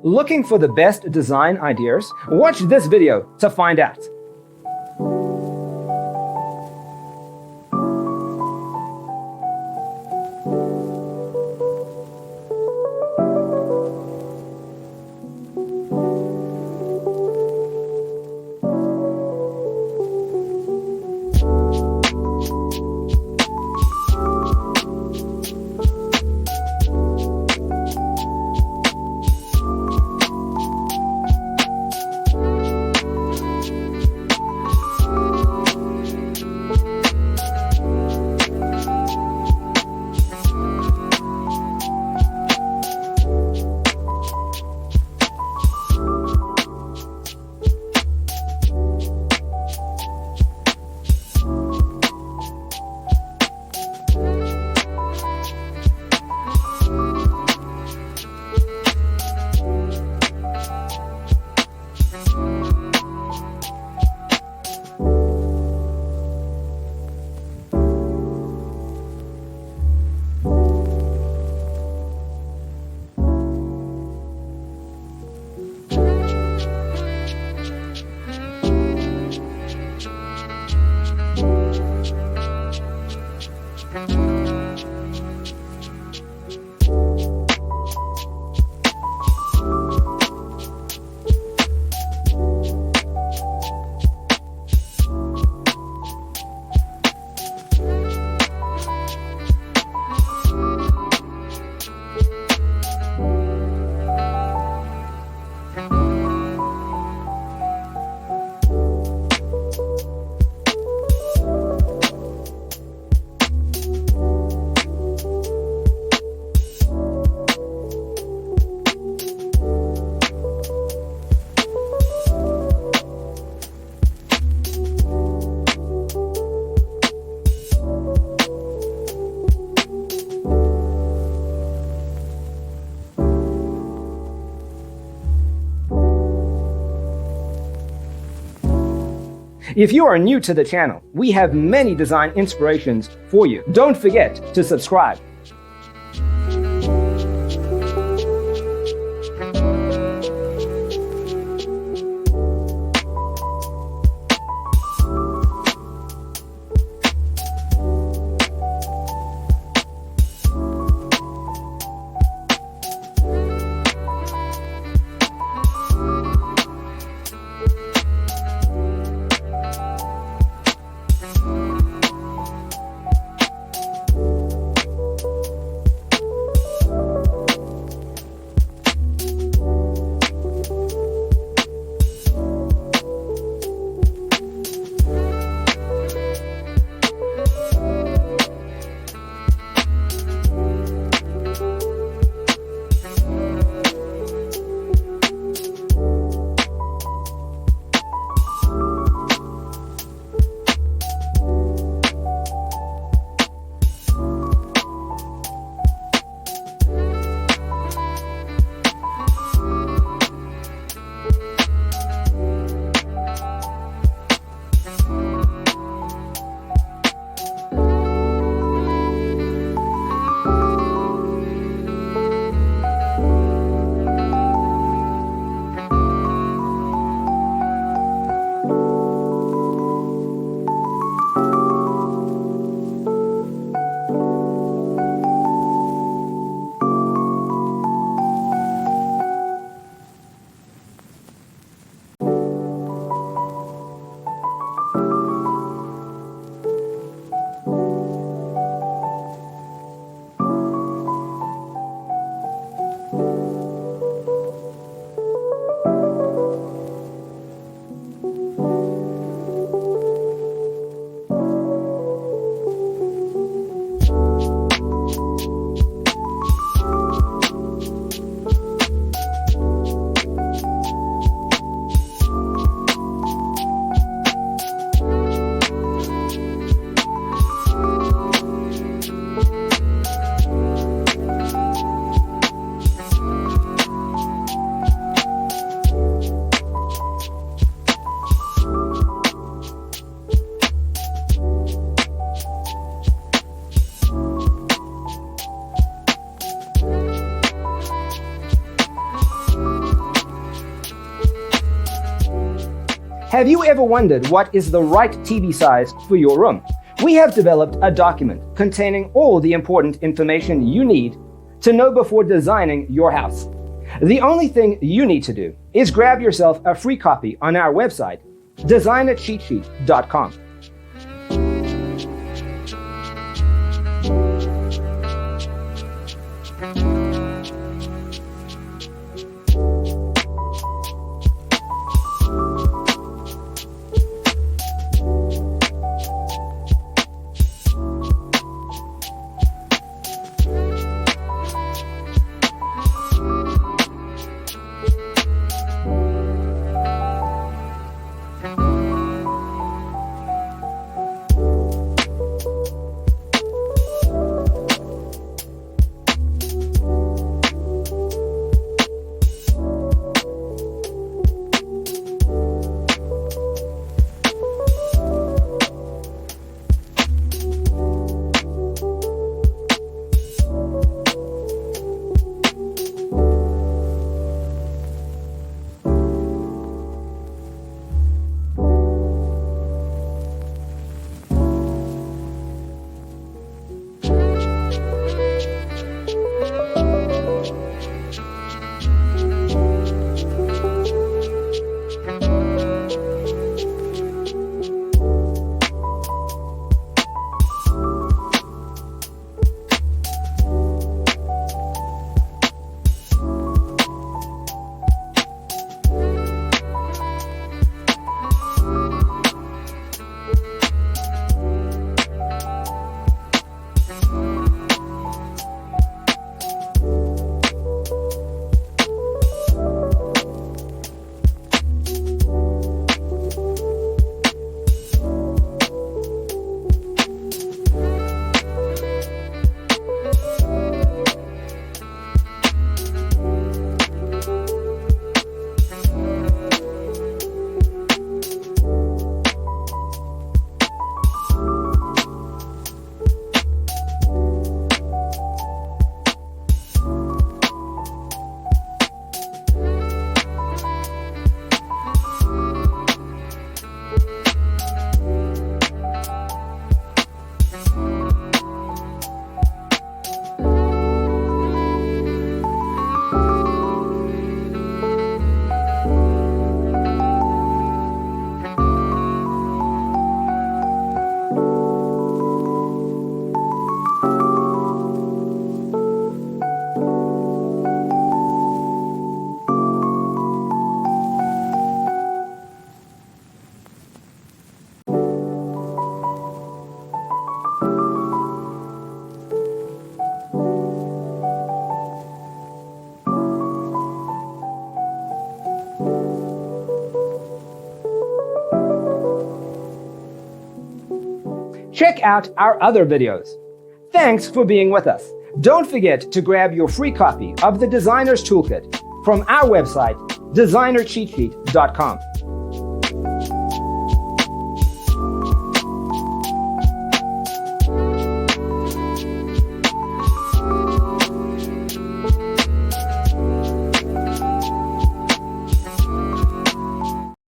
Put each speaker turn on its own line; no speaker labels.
Looking for the best design ideas? Watch this video to find out. If you are new to the channel, we have many design inspirations for you. Don't forget to subscribe. Have you ever wondered what is the right TV size for your room? We have developed a document containing all the important information you need to know before designing your house. The only thing you need to do is grab yourself a free copy on our website, designercheatsheet.com. Check out our other videos. Thanks for being with us. Don't forget to grab your free copy of the Designer's Toolkit from our website, designercheatsheet.com.